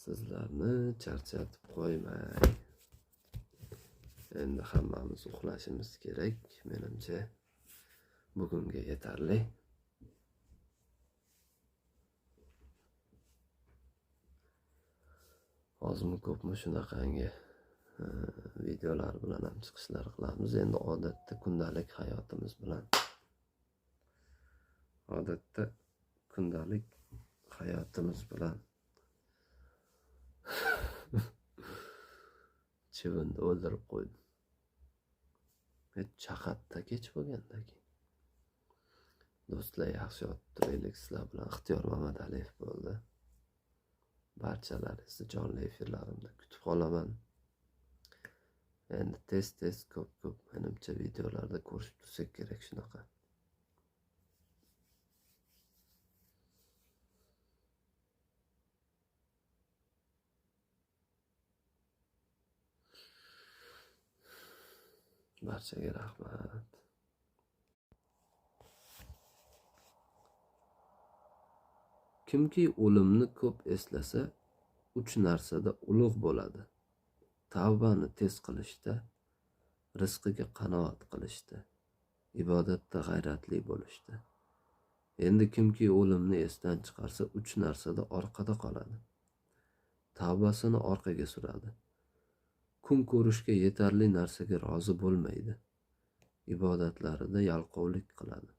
Sizlarni charchatib qo'ymay. Endi hammamiz uxlashimiz kerak. Menimcha bugunga yetarli. Ozmi ko'pmi shunaqangi videolar bilan ham chiqishlar qilamiz. Endi odatda kundalik hayotimiz bilan chivindi o'ldirib qo'ydim. Chaqatda kech bo'lgandan keyin. Do'stlar, yaxshi yotib turaylik. Sizlar bilan Ixtiyor Mamadaliyev bo'ldi. Barchalaringizni jonli efirlarimda kutib qolaman. Endi tez ko'p menimcha videolarda ko'rishib tursak kerak shunaqa. Barchaga rahmat. Kimki o'limni ko'p eslasa, 3 narsada ulug' bo'ladi. Tavbani tez qilishda, rizqiga qanoat qilishda, ibodatda g'ayratli bo'lishda. Endi kimki o'limni esdan chiqarsa, 3 narsada orqada qoladi. Tavbasini orqaga suradi. Kun ko'rishga yetarli narsaga rozi bo'lmaydi. Ibodatlarida yalqovlik qiladi.